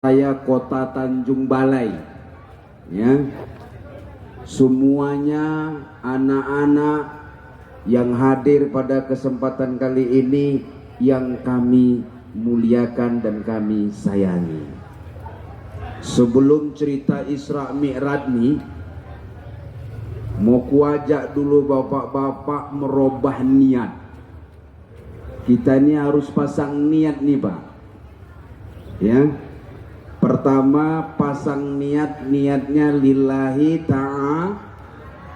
Saya Kota Tanjung Balai, ya, semuanya anak-anak yang hadir pada kesempatan kali ini yang kami muliakan dan kami sayangi. Sebelum cerita Isra Mi'raj nih, mau kuajak dulu bapak-bapak merubah niat. Kita ini harus pasang niat nih Pak, ya. Pertama pasang niatnya lillahi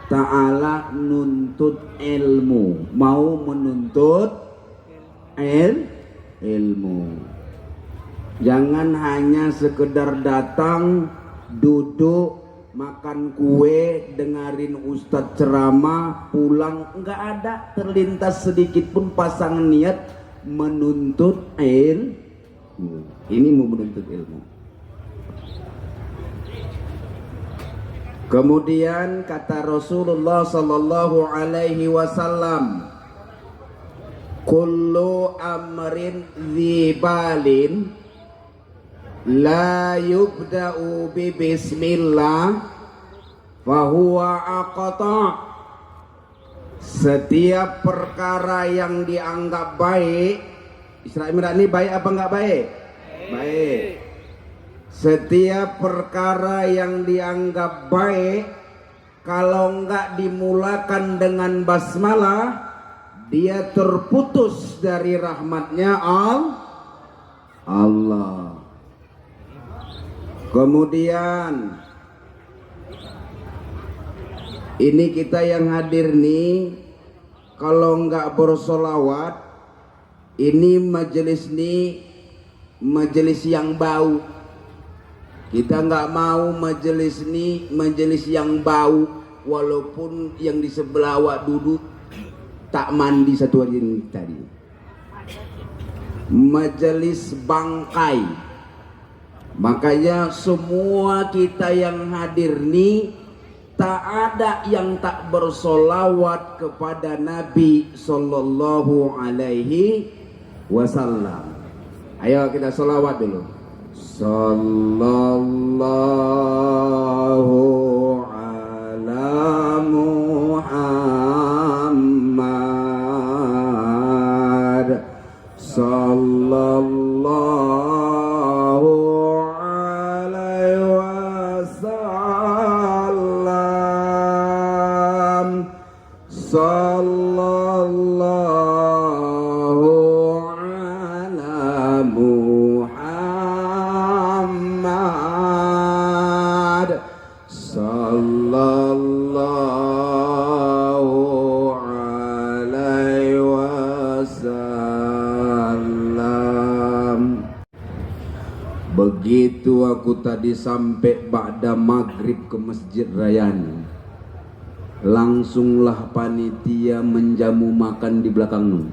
ta'ala nuntut ilmu, mau menuntut ilmu. Jangan hanya sekedar datang, duduk, makan kue, dengerin ustadz ceramah, pulang, enggak ada terlintas sedikit pun pasang niat menuntut ilmu. Ini mau menuntut ilmu. Kemudian kata Rasulullah sallallahu alaihi wasallam, kullu amrin dzibalin la yubda'u bi bismillah fahuwa aqta. Setiap perkara yang dianggap baik, Isra Mi'raj ini baik apa enggak baik? Baik. Setiap perkara yang dianggap baik, kalau enggak dimulakan dengan basmalah, dia terputus dari rahmatnya Allah. Kemudian ini kita yang hadir nih, kalau enggak bersolawat, ini majelis yang bau. Kita nggak mau majelis ini majelis yang bau, walaupun yang di sebelah awak duduk tak mandi satu hari ini tadi. Majelis bangkai. Makanya semua kita yang hadir ini tak ada yang tak bersolawat kepada Nabi Sallallahu Alaihi Wasallam. Ayo kita solawat dulu. Sallallahu ala Muhammad, sallallahu alaihi wasallam, sallallahu ala Muhammad, sallallahu alaihi wasallam. Begitu aku tadi sampai ba'da maghrib ke Masjid Rayani, langsunglah panitia menjamu makan di belakang nun.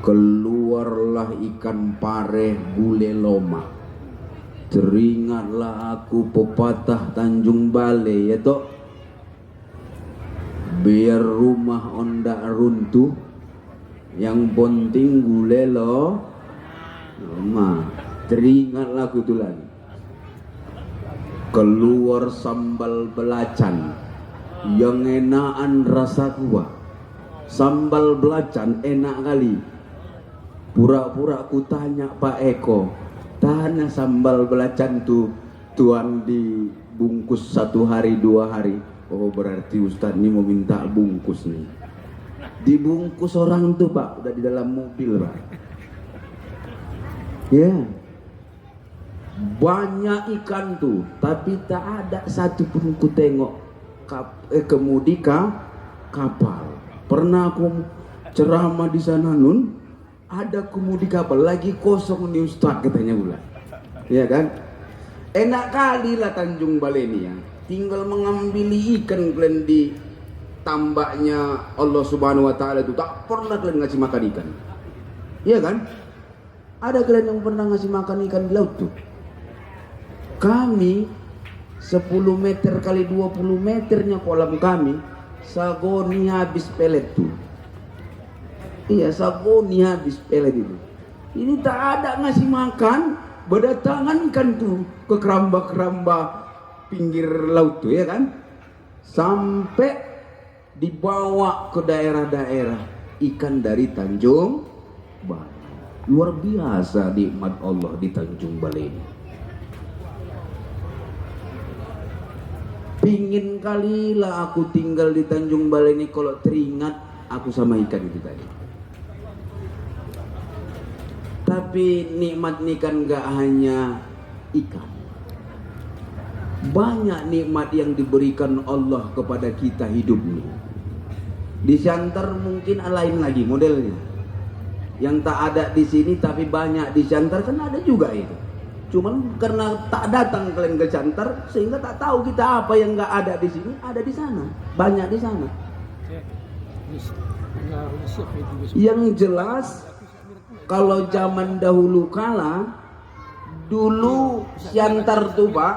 Keluarlah ikan pare gule loma. Teringatlah aku pepatah Tanjung Balai, ya toh, biar rumah ondak runtuh, yang penting gule loma. Teringatlah aku tuh lagi. Keluar sambal belacan yang enakan rasa kuah. Sambal belacan enak kali. Pura-pura ku tanya Pak Eko, tanya sambal belacan tuh tuan dibungkus 1 hari 2 hari. Oh berarti Ustadz ini mau minta bungkus nih. Dibungkus orang tuh Pak, udah di dalam mobil Pak. Ya, banyak ikan tuh, tapi tak ada satu pun ku tengok kemudi kapal. Pernah aku ceramah di sana nun, ada kemudi kapal lagi kosong nih Ustaz katanya pula. Ya kan? Enak kali lah Tanjung Balai ini ya. Tinggal mengambil ikan kalian di tambaknya Allah Subhanahu wa taala itu, tak pernah kalian ngasih makan ikan. Iya kan? Ada kalian yang pernah ngasih makan ikan di laut tuh? Kami 10 meter kali 20 meternya kolam kami, sagoni habis pelet tuh. Iya, sagoni habis pelet itu. Ini tak ada ngasih makan, berdatangan kan tuh ke keramba-keramba pinggir laut tuh ya kan, sampai dibawa ke daerah-daerah ikan dari Tanjung Balai. Luar biasa nikmat Allah di Tanjung Balai ini. Pingin kalilah aku tinggal di Tanjung Balai ini kalau teringat aku sama ikan itu tadi. Tapi nikmat ini kan gak hanya ikan. Banyak nikmat yang diberikan Allah kepada kita hidup ini. Di Siantar mungkin lain lagi modelnya. Yang tak ada di sini tapi banyak di Siantar kan ada juga itu. Cuman karena tak datang kalian ke Siantar sehingga tak tahu kita apa yang gak ada di sini ada di sana. Banyak di sana. Yang jelas kalau zaman dahulu kala, dulu Siantar tuh Pak,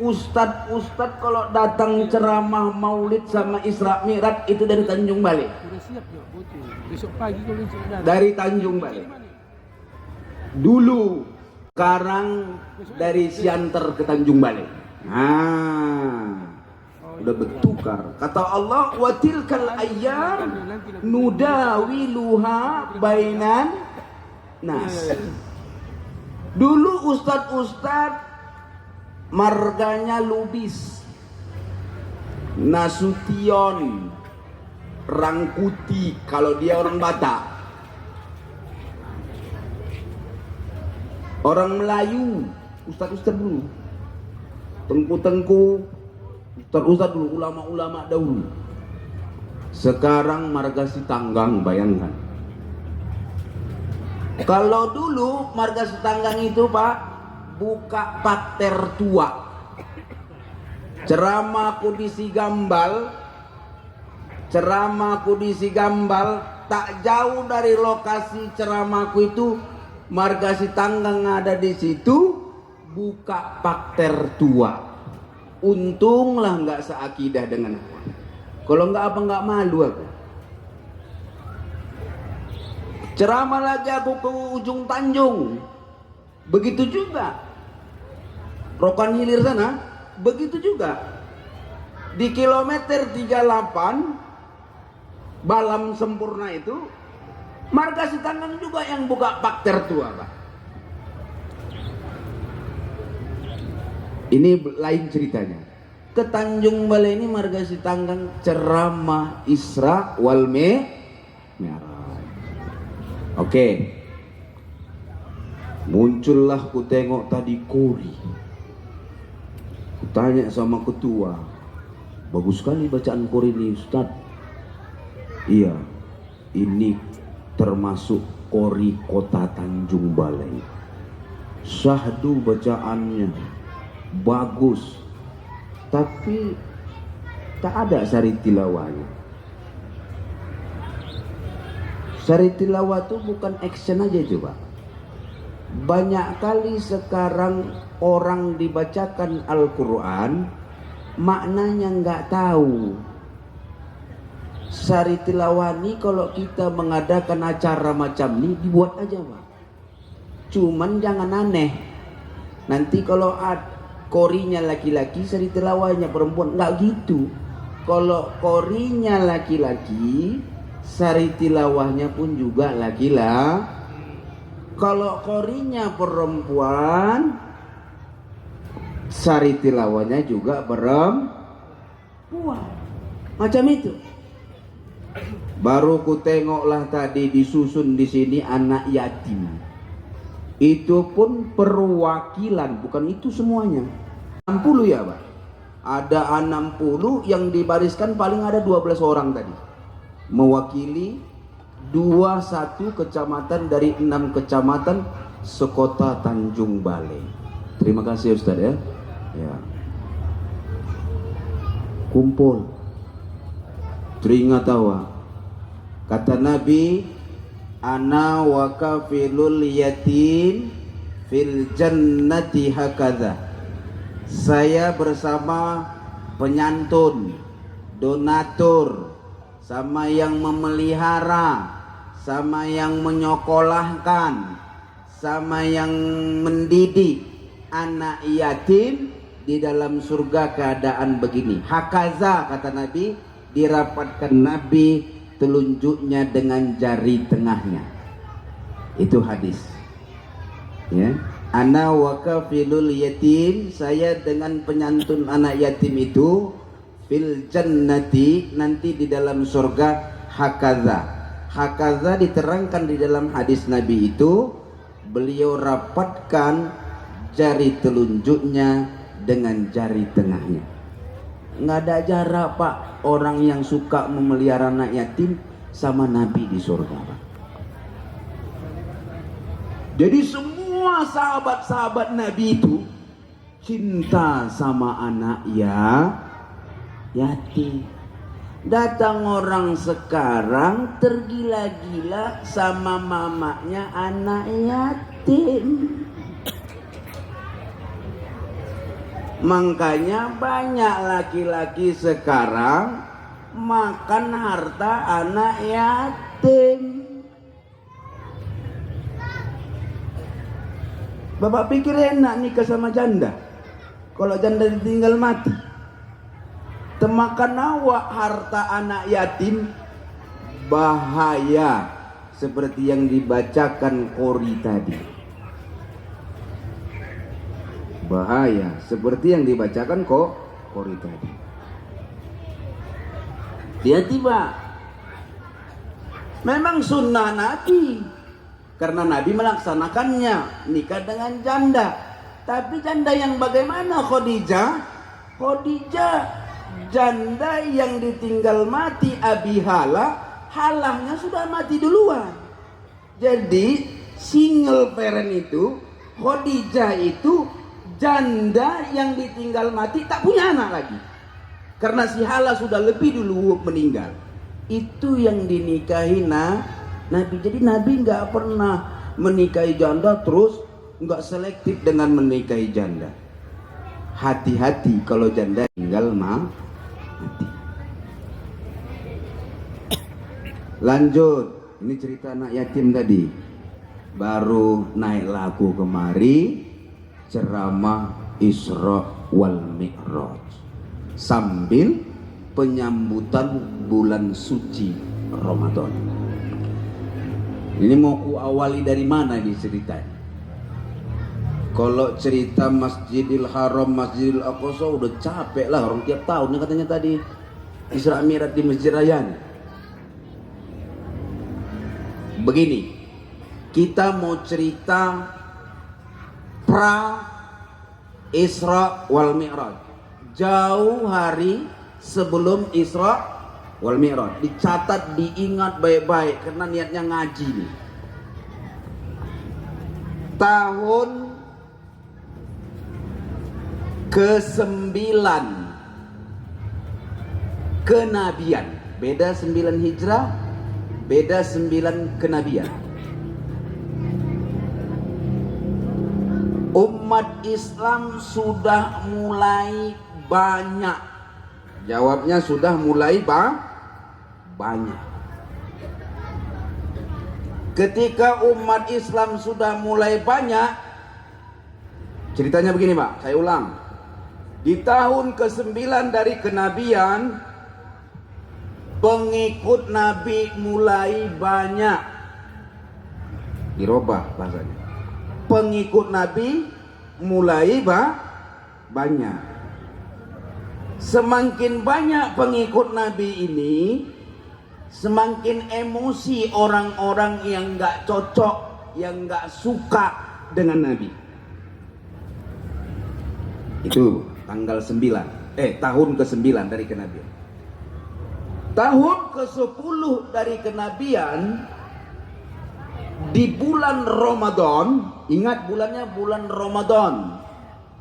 Ustadz kalau datang ceramah maulid sama Isra Mi'raj itu dari Tanjung Balai. Dari Tanjung Balai. Dulu, sekarang dari Siantar ke Tanjung Balai. Nah, udah bertukar. Kata Allah, wa tilkal ayyam nudawiluha bainan nas. Dulu ustad marganya Lubis, Nasution, Rangkuti kalau dia orang Batak. Orang Melayu, ustad dulu. Tengku-tengku, ustad dulu, ulama-ulama dahulu. Sekarang marga Sitanggang, bayangkan. Kalau dulu marga Sitanggang itu Pak, buka pakter tua. Ceramahku di Sigambal, tak jauh dari lokasi ceramahku itu marga Sitanggang ada di situ, buka pakter tua. Untunglah nggak seakidah dengan aku. Kalau nggak malu aku. Ceramah lagi aku ke ujung Tanjung, begitu juga. Rokan Hilir sana, begitu juga. Di kilometer 38 Balam Sempurna itu marga Sitanggang juga yang buka pakter tua Pak. Ini lain ceritanya. Ke Tanjung Balai ini marga Sitanggang ceramah Isra wal Mi'raj. Oke. Muncullah ku tengok tadi kori. Ku tanya sama ketua, bagus sekali bacaan kori ini Ustaz. Iya, ini termasuk kori kota Tanjung Balai. Syahdu bacaannya bagus, tapi tak ada sari tilawahnya. Sari tilawah itu bukan action aja coba. Banyak kali sekarang orang dibacakan Al-Quran maknanya nggak tahu. Sari tilawah ini kalau kita mengadakan acara macam ini dibuat aja Pak. Cuman jangan aneh. Nanti kalau korinya laki-laki, sari tilawahnya perempuan, nggak gitu. Kalau korinya laki-laki, sari tilawahnya pun juga laki-laki. Kalau korinya perempuan, sari tilawahnya juga perempuan. Macam itu. Baru ku tengoklah tadi disusun di sini anak yatim. Itu pun perwakilan, bukan itu semuanya. 60 ya Pak. Ada 60 yang dibariskan paling ada 12 orang tadi. Mewakili 21 kecamatan dari 6 kecamatan sekota Tanjung Balai. Terima kasih Ustaz ya. Ya. Kumpul. Teringat tawa. Kata Nabi, ana wa kafilul yatim fil jannati hakadha. Saya bersama penyantun, donatur, sama yang memelihara, sama yang menyekolahkan, sama yang mendidik anak yatim di dalam surga keadaan begini. Hakaza kata Nabi, dirapatkan Nabi telunjuknya dengan jari tengahnya. Itu hadis. Ya. Ana wa kafilul yatim, saya dengan penyantun anak yatim itu fil jannati, nanti di dalam surga. Hakaza. Hakaza diterangkan di dalam hadis Nabi itu, beliau rapatkan jari telunjuknya dengan jari tengahnya. Nggak ada jarak Pak, orang yang suka memelihara anak yatim sama Nabi di surga Pak. Jadi semua sahabat-sahabat Nabi itu cinta sama anak yatim. Datang orang sekarang tergila-gila sama mamanya anak yatim. Makanya banyak laki-laki sekarang makan harta anak yatim. Bapak pikir enak nikah sama janda? Kalau janda ditinggal mati, temakan awak harta anak yatim, bahaya seperti yang dibacakan Qori tadi. Bahaya seperti yang dibacakan Qori tadi. Tiba-tiba memang sunnah Nabi, karena Nabi melaksanakannya, nikah dengan janda. Tapi janda yang bagaimana? Khadijah janda yang ditinggal mati Abi halahnya sudah mati duluan. Jadi single parent itu, Khadijah itu janda yang ditinggal mati, tak punya anak lagi. Karena si Hala sudah lebih dulu meninggal. Itu yang dinikahi Nabi. Jadi Nabi nggak pernah menikahi janda terus nggak selektif dengan menikahi janda. Hati-hati kalau janda tinggal mati. Lanjut, ini cerita anak yatim tadi. Baru naik lagu kemari, ceramah Isra wal Mi'raj sambil penyambutan bulan suci Ramadan. Ini mau ku awali dari mana ini ceritanya? Kalau cerita Masjidil Haram, Masjidil Aqsa udah capek lah orang tiap tahun. Katanya tadi Isra Mi'raj di Masjid Raya. Begini, kita mau cerita pra Isra wal Mi'raj, jauh hari sebelum Isra wal Mi'raj. Dicatat, diingat baik-baik karena niatnya ngaji nih. Tahun ke-9 kenabian, beda 9 hijrah, beda 9 kenabian. Umat Islam sudah mulai banyak. Jawabnya sudah mulai banyak. Ketika umat Islam sudah mulai banyak, ceritanya begini Pak, saya ulang. Di tahun ke-9 dari kenabian, pengikut Nabi mulai banyak. Dirubah bahasanya. Pengikut Nabi mulai banyak. Semakin banyak pengikut Nabi ini, semakin emosi orang-orang yang gak cocok, yang gak suka dengan Nabi. Itu tanggal 9, tahun ke-9 dari kenabian. Tahun ke-10 dari kenabian, di bulan Ramadan, ingat bulannya bulan Ramadan.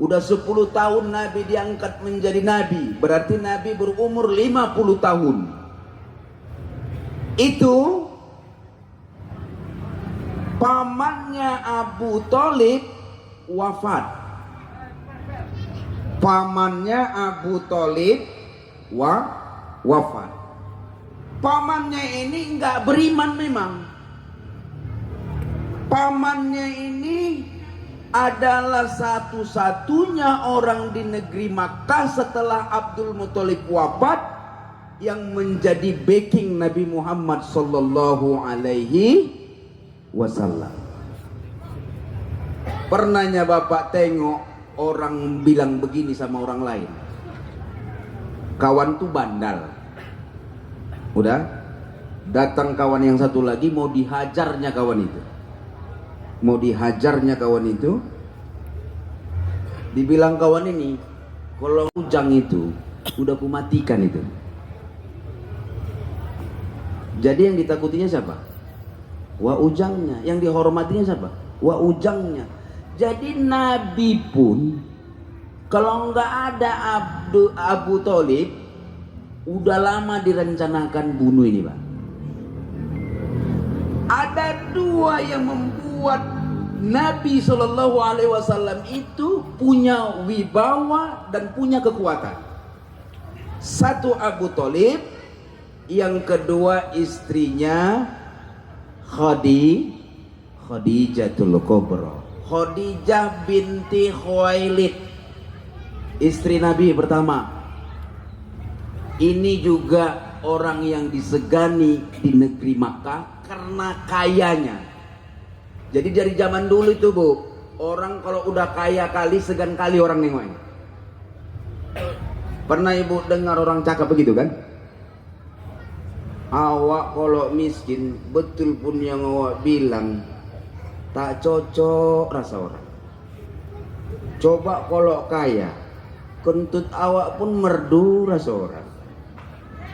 Udah 10 tahun Nabi diangkat menjadi Nabi, berarti Nabi berumur 50 tahun. Itu pamannya Abu Thalib wafat. Pamannya Abu Thalib wafat. Pamannya ini enggak beriman memang. pamannya ini adalah satu-satunya orang di negeri Makkah setelah Abdul Muthalib wafat yang menjadi backing Nabi Muhammad sallallahu alaihi wasallam. Pernahnya Bapak tengok orang bilang begini sama orang lain, kawan tuh bandal. Udah datang kawan yang satu lagi mau dihajarnya kawan itu. Mau dihajarnya kawan itu, dibilang kawan ini, kalau Ujang itu udah kumatikan itu. Jadi yang ditakutinya siapa? Wa Ujangnya. Yang dihormatinya siapa? Wa Ujangnya. Jadi Nabi pun kalau nggak ada Abu Thalib, udah lama direncanakan bunuh ini, Pak. Ada dua yang membuat Nabi Shallallahu Alaihi Wasallam itu punya wibawa dan punya kekuatan. Satu Abu Thalib, yang kedua istrinya Khadijatul Kubra, Khadijah binti Khuwailid, istri Nabi pertama. Ini juga orang yang disegani di negeri Makkah karena kayanya. Jadi dari zaman dulu itu, Bu, orang kalau udah kaya kali segan kali orang nengoknya. Pernah Ibu dengar orang cakap begitu kan? Awak kalau miskin, betul pun yang awak bilang tak cocok rasa orang. Coba kalau kaya, kentut awak pun merdu rasa orang.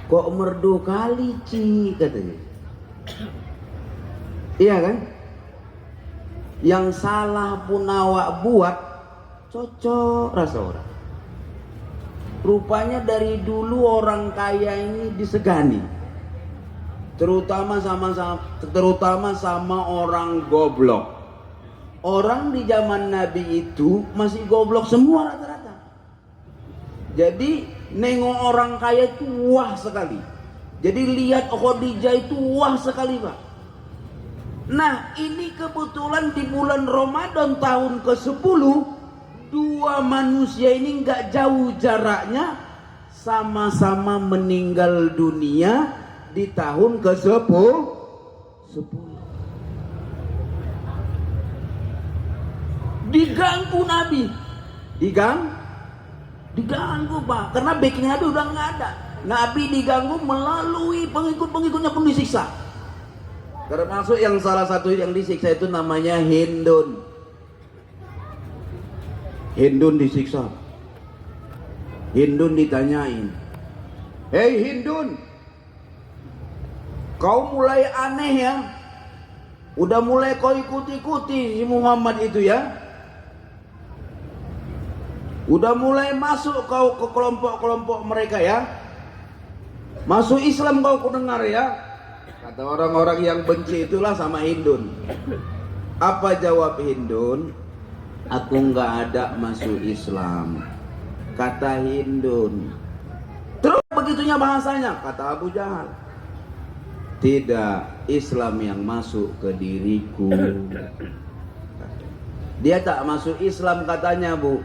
Kok merdu kali Ci katanya. Iya kan? Yang salah pun awak buat cocok rasa orang. Rupanya dari dulu orang kaya ini disegani, terutama sama orang goblok. Orang di zaman Nabi itu masih goblok semua rata-rata. Jadi nengok orang kaya itu wah sekali. Jadi lihat Khadijah itu wah sekali, Pak. Nah, ini kebetulan di bulan Ramadan tahun ke-10, dua manusia ini nggak jauh jaraknya, sama-sama meninggal dunia di tahun ke-10. Diganggu Nabi, diganggu, Pak, karena backing Nabi udah nggak ada. Nabi diganggu melalui pengikut-pengikutnya pun disiksa. Termasuk yang salah satu yang disiksa itu namanya Hindun. Hindun disiksa. Hindun ditanyain, "Hei Hindun, kau mulai aneh ya? Udah mulai kau ikuti-ikuti si Muhammad itu ya? Udah mulai masuk kau ke kelompok-kelompok mereka ya? Masuk Islam kau dengar ya?" Kata orang-orang yang benci itulah sama Hindun. Apa jawab Hindun? "Aku nggak ada masuk Islam," kata Hindun. Terus begitunya bahasanya, kata Abu Jahal, "Tidak, Islam yang masuk ke diriku." Dia tak masuk Islam katanya, Bu,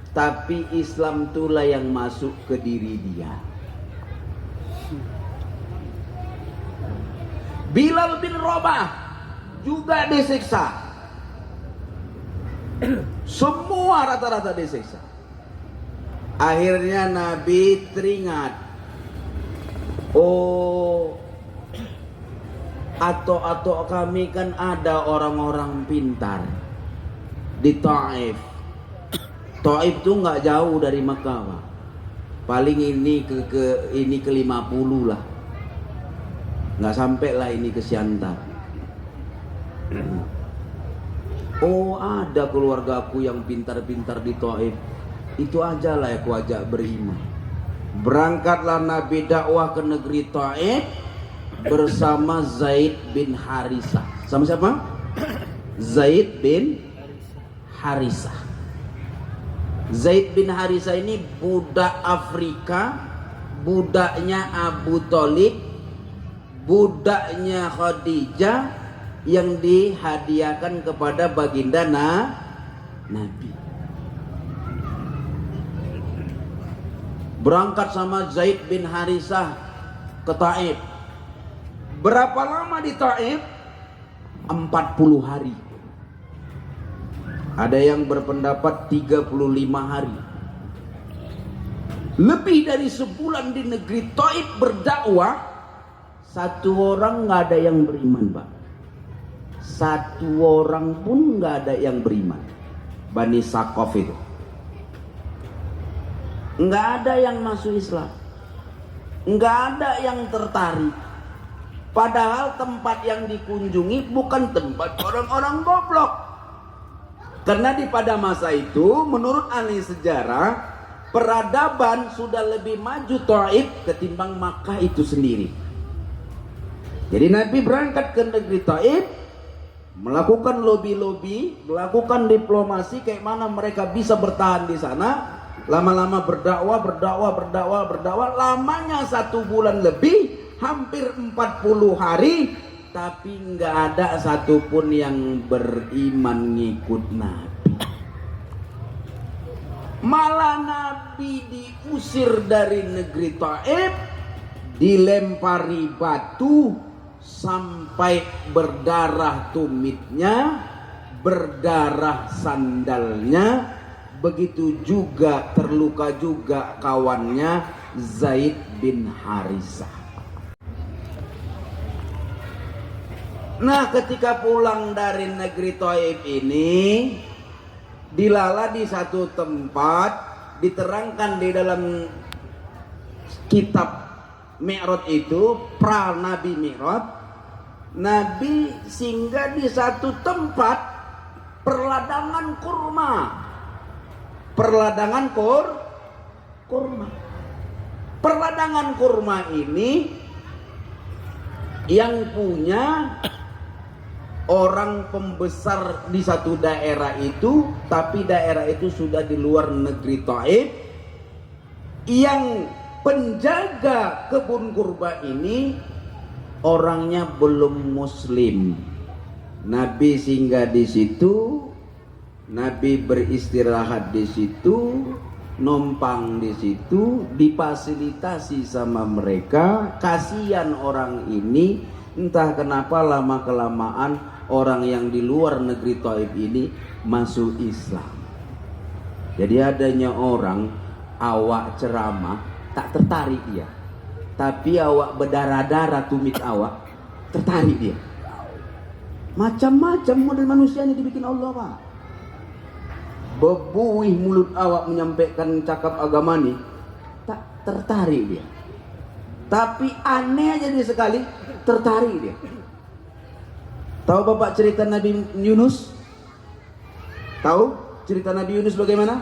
tapi Islam itulah yang masuk ke diri dia. Bilal bin Rabah juga disiksa. Semua rata-rata disiksa. Akhirnya Nabi teringat, oh, atau kami kan ada orang-orang pintar di Taif. Taif tuh nggak jauh dari Makkah, Pak. Paling ini ke 50 lah. Nggak sampai lah ini ke Siantar. Oh, ada keluargaku yang pintar-pintar di Taif. Itu aja lah aku ajak beriman. Berangkatlah Nabi dakwah ke negeri Taif bersama Zaid bin Harisah. Sama siapa? Zaid bin Harisah. Zaid bin Harisah ini budak Afrika, budaknya Abu Thalib, budaknya Khadijah, yang dihadiahkan kepada baginda Nabi. Berangkat sama Zaid bin Harisah ke Taif. Berapa lama di Taif? 40 hari. Ada yang berpendapat 35 hari. Lebih dari sebulan di negeri Taif berdakwah, satu orang nggak ada yang beriman, Pak. Satu orang pun nggak ada yang beriman. Bani Saqaf itu nggak ada yang masuk Islam, nggak ada yang tertarik. Padahal tempat yang dikunjungi bukan tempat orang-orang goblok. Karena pada masa itu menurut ahli sejarah, peradaban sudah lebih maju Taif ketimbang Makkah itu sendiri. Jadi Nabi berangkat ke negeri Taif, melakukan lobby-lobby, melakukan diplomasi kayak mana mereka bisa bertahan di sana. Lama-lama berdakwah, lamanya 1 bulan lebih, hampir 40 hari, tapi nggak ada satupun yang beriman ngikut Nabi. Malah Nabi diusir dari negeri Taif, dilempari batu sampai berdarah tumitnya, berdarah sandalnya. Begitu juga terluka juga kawannya Zaid bin Harisah. Nah, ketika pulang dari negeri Taif ini, dilala di satu tempat, diterangkan di dalam kitab Mi'raj itu, pra Nabi Mi'raj, Nabi singgah di satu tempat perladangan kurma. Perladangan kurma. Perladangan kurma ini yang punya orang pembesar di satu daerah itu, tapi daerah itu sudah di luar negeri Taif. Yang penjaga kebun kurma ini orangnya belum muslim. Nabi singgah di situ, Nabi beristirahat di situ, numpang di situ, difasilitasi sama mereka. Kasihan orang ini, entah kenapa lama kelamaan orang yang di luar negeri Taif ini masuk Islam. Jadi adanya orang awak ceramah tak tertarik dia, tapi awak berdarah-darah tumit awak tertarik dia. Macam-macam model manusia ini dibikin Allah, Pak. Bebuih mulut awak menyampaikan cakap agama nih, tak tertarik dia. Tapi aneh aja dia sekali tertarik dia. Tahu Bapak cerita Nabi Yunus? Tahu cerita Nabi Yunus bagaimana?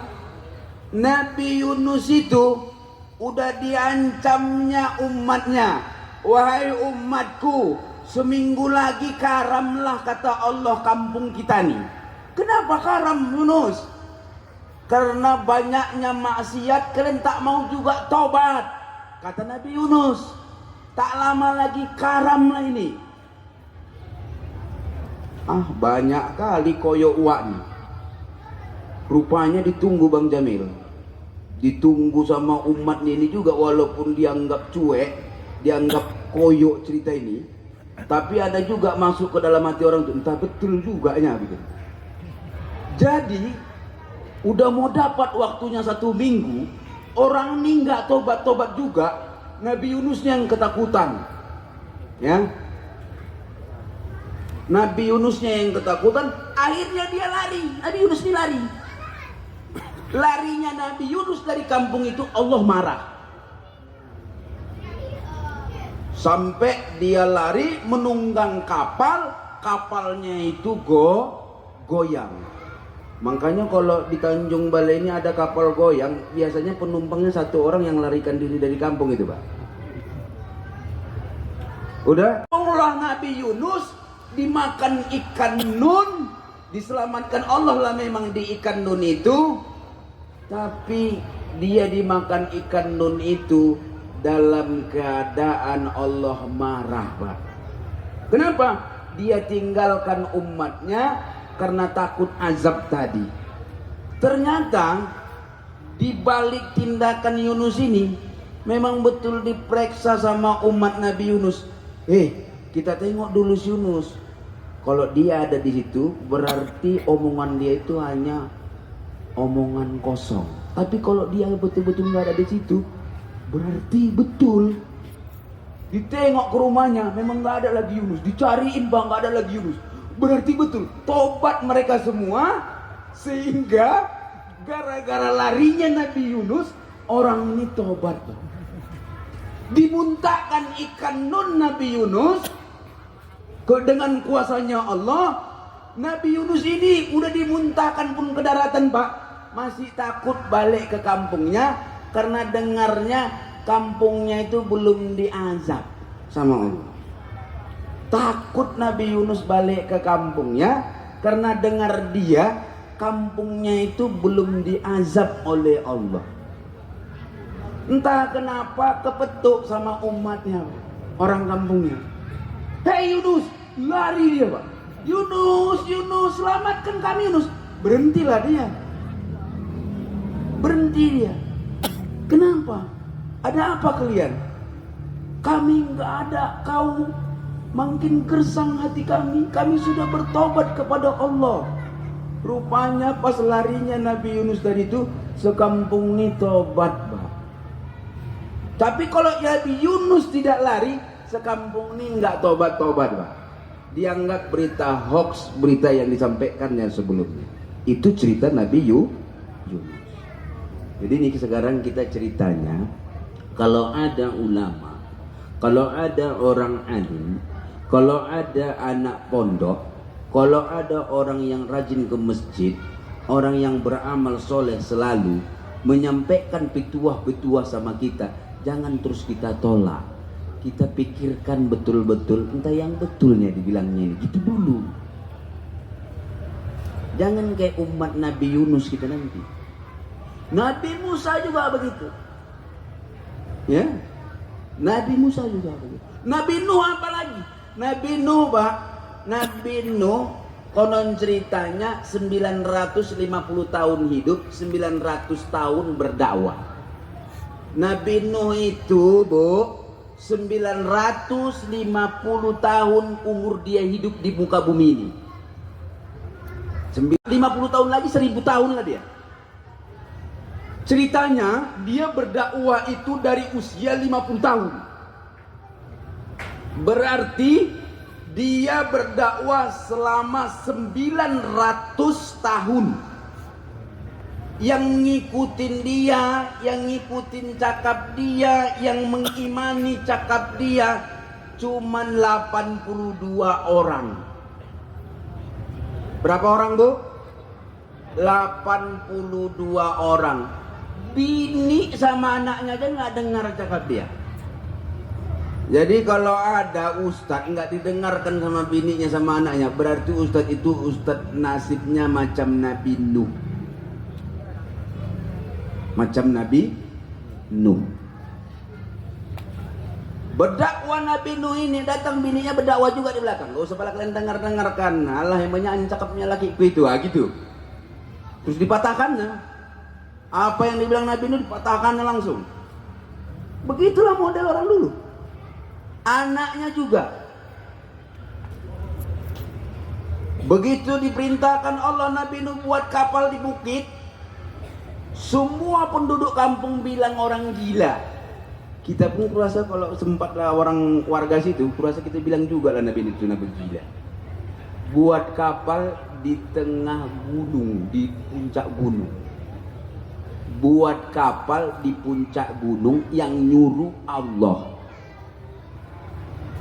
Nabi Yunus itu udah diancamnya umatnya, wahai umatku, seminggu lagi karamlah kata Allah kampung kita nih. Kenapa karam Yunus? Karena banyaknya maksiat, kalian tak mau juga tobat. Kata Nabi Yunus, tak lama lagi karam lah ini. Banyak kali koyok uak nih. Rupanya ditunggu Bang Jamil, ditunggu sama umat ini juga, walaupun dianggap cuek, dianggap koyok cerita ini, tapi ada juga masuk ke dalam hati orang itu, entah betul juga nya gitu. Jadi udah mau dapat waktunya 1 minggu, orang ini nggak tobat-tobat juga. Nabi Yunus yang ketakutan, ya. Nabi Yunusnya yang ketakutan, akhirnya dia lari. Nabi Yunus ini lari. Larinya Nabi Yunus dari kampung itu, Allah marah. Sampai dia lari menunggang kapal, kapalnya itu goyang. Makanya kalau di Tanjung Balai ini ada kapal goyang, biasanya penumpangnya 1 orang yang larikan diri dari kampung itu, Pak. Udah, Allah Nabi Yunus dimakan ikan nun, diselamatkan Allah lah memang di ikan nun itu, tapi dia dimakan ikan nun itu dalam keadaan Allah marah, Pak. Kenapa? dia tinggalkan umatnya karena takut azab tadi. Ternyata di balik tindakan Yunus ini memang betul diperiksa sama umat Nabi Yunus. Kita tengok dulu si Yunus. Kalau dia ada di situ berarti omongan dia itu hanya omongan kosong. Tapi kalau dia betul-betul nggak ada di situ berarti betul. Ditengok ke rumahnya memang nggak ada lagi Yunus. Dicariin bang nggak ada lagi Yunus. Berarti betul tobat mereka semua, sehingga gara-gara larinya Nabi Yunus orang ini tobat. Dimuntahkan ikan nun Nabi Yunus dengan kuasanya Allah. Nabi Yunus ini udah dimuntahkan pun ke daratan pak, masih takut balik ke kampungnya karena dengarnya kampungnya itu belum diazab sama Allah. Takut Nabi Yunus balik ke kampungnya karena dengar dia kampungnya itu belum diazab oleh Allah. Entah kenapa kepetuk sama umatnya, orang kampungnya. Hei Yunus, lari dia pak. Yunus, selamatkan kami Yunus. Berhentilah dia. Berhenti dia. Kenapa? Ada apa kalian? Kami nggak ada, kau makin gersang hati kami. Kami sudah bertobat kepada Allah. Rupanya pas larinya Nabi Yunus tadi itu sekampung ini tobat, Pak. Tapi kalau Nabi Yunus tidak lari, sekampung ini nggak tobat-tobat, Pak. Dianggap berita hoax, berita yang disampaikannya sebelumnya. Itu cerita Nabi Yunus. Jadi ini sekarang kita ceritanya, kalau ada ulama, kalau ada orang alim, kalau ada anak pondok, kalau ada orang yang rajin ke masjid, orang yang beramal soleh selalu menyampaikan petuah-petuah sama kita, jangan terus kita tolak. Kita pikirkan betul-betul, entah yang betulnya dibilangnya ini, gitu dulu. Jangan kayak umat Nabi Yunus kita nanti. Nabi Musa juga begitu. Ya, Nabi Musa juga begitu. Nabi Nuh apalagi? Nabi Nuh, Pak. Nabi Nuh konon ceritanya 950 tahun hidup, 900 tahun berdakwah. Nabi Nuh itu, Bu, 950 tahun umur dia hidup di muka bumi ini. 50 tahun lagi 1000 tahun lah dia. Ceritanya dia berdakwah itu dari usia 50 tahun. Berarti dia berdakwah selama 900 tahun. Yang ngikutin dia, yang ngikutin cakap dia, yang mengimani cakap dia cuman 82 orang. Berapa orang, Bu? 82 orang. Bini sama anaknya aja nggak dengar cakap dia. Jadi kalau ada ustadz nggak didengarkan sama bininya sama anaknya, berarti ustadz itu ustadz nasibnya macam Nabi Nuh. Macam Nabi Nuh. Berdakwah Nabi Nuh ini, datang bininya berdakwah juga di belakang. Gak usah pala kalian dengarkan. Allah yang banyak cakapnya lakiku itu, gitu. Terus dipatahkan. Apa yang dibilang Nabi Nuh dipatahkan langsung. Begitulah model orang dulu. Anaknya juga. Begitu diperintahkan Allah Nabi Nuh buat kapal di bukit, semua penduduk kampung bilang orang gila. Kita pun kurasa kalau sempatlah orang warga situ, kurasa kita bilang juga lah Nabi Nuh itu Nabi gila. Buat kapal di tengah gunung, di puncak gunung. Buat kapal di puncak gunung yang nyuruh Allah.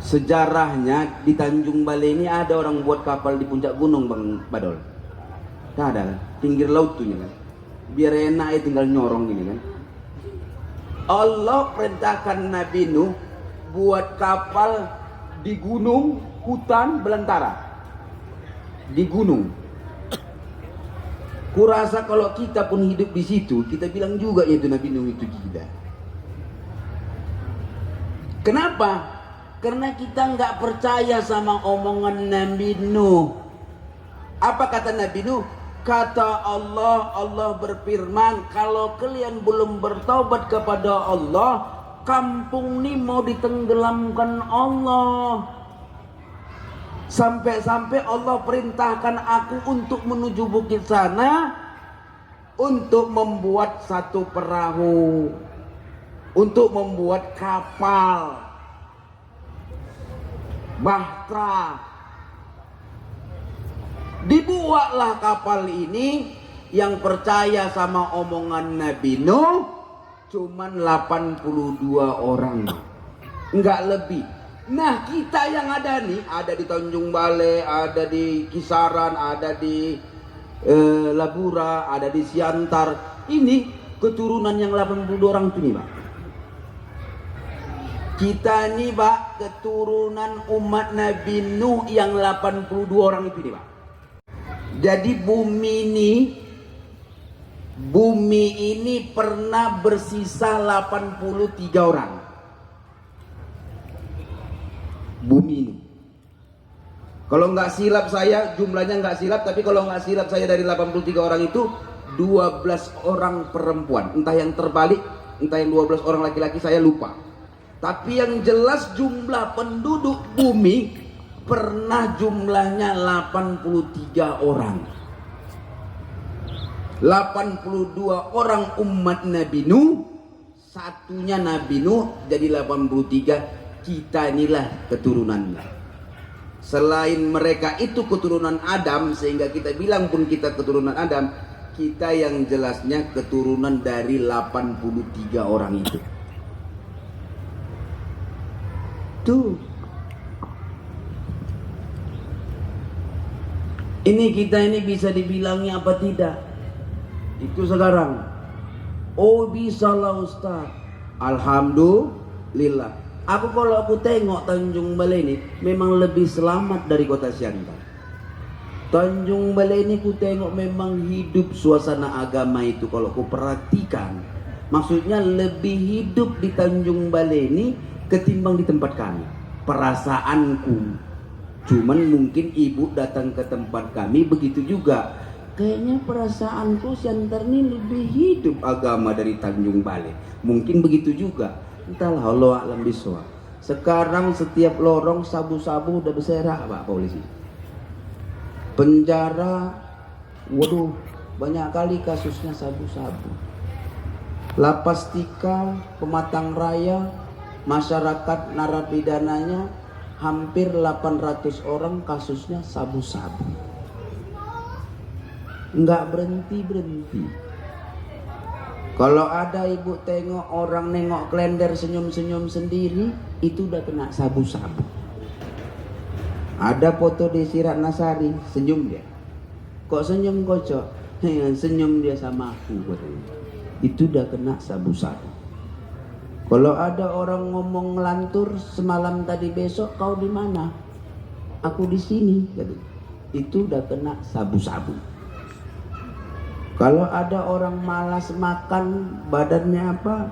Sejarahnya di Tanjung Balai ini ada orang buat kapal di puncak gunung, Bang Badol. Tidak ada kan? Pinggir laut tuh kan. Biar enak ya tinggal nyorong gini kan. Allah perintahkan Nabi Nuh buat kapal di gunung, hutan belantara. Di gunung. Kurasa kalau kita pun hidup di situ, kita bilang juga itu Nabi Nuh itu gila. Kenapa? Karena kita nggak percaya sama omongan Nabi Nuh. Apa kata Nabi Nuh? Kata Allah, Allah berfirman, kalau kalian belum bertaubat kepada Allah, kampung ini mau ditenggelamkan Allah. Sampai-sampai Allah perintahkan aku untuk menuju bukit sana, untuk membuat satu perahu, untuk membuat kapal bahtera. Dibuatlah kapal ini. Yang percaya sama omongan Nabi Nuh cuman 82 orang, enggak lebih. Nah, kita yang ada nih, ada di Tanjung Balai, ada di Kisaran, ada di Labura, ada di Siantar. Ini keturunan yang 82 orang itu nih, Pak. Kita nih, Pak, keturunan umat Nabi Nuh yang 82 orang itu nih, Pak. Jadi bumi ini pernah bersisa 83 orang. Bumi ini. Kalau nggak silap saya, jumlahnya nggak silap, tapi kalau nggak silap saya dari 83 orang itu 12 orang perempuan. Entah yang terbalik, entah yang 12 orang laki-laki, saya lupa. Tapi yang jelas jumlah penduduk bumi pernah jumlahnya 83 orang. 82 orang umat Nabi Nuh, satunya Nabi Nuh, jadi 83. Kita inilah keturunannya. Selain mereka itu keturunan Adam, sehingga kita bilang pun kita keturunan Adam, kita yang jelasnya keturunan dari 83 orang itu. Tuh. Ini kita ini bisa dibilangnya apa tidak? Itu sekarang. Oh, bisa lah Ustaz. Alhamdulillah. Kalau aku tengok Tanjung Balai ini memang lebih selamat dari kota Siantar. Tanjung Balai ini ku tengok memang hidup suasana agama itu, kalau ku perhatikan. Maksudnya lebih hidup di Tanjung Balai ini ketimbang di tempat kami. Perasaanku. Cuman mungkin ibu datang ke tempat kami begitu juga. Kayaknya perasaanku Siantar ini lebih hidup agama dari Tanjung Balai. Mungkin begitu juga. Entahlah, Allah a'lam bishawab. Sekarang setiap lorong sabu-sabu udah berserak, Pak polisi. Penjara, waduh, banyak kali kasusnya sabu-sabu. Lapas Tika, Pematang Raya, masyarakat narapidananya hampir 800 orang kasusnya sabu-sabu. Enggak berhenti-berhenti. Kalau ada ibu tengok orang nengok klender senyum-senyum sendiri, itu udah kena sabu-sabu. Ada foto di Sirat Nasari, senyum dia. Kok senyum kocok? Senyum dia sama aku. Itu udah kena sabu-sabu. Kalau ada orang ngomong ngelantur, semalam tadi besok kau di mana? Aku di sini. Itu udah kena sabu-sabu. Kalau ada orang malas makan, badannya apa?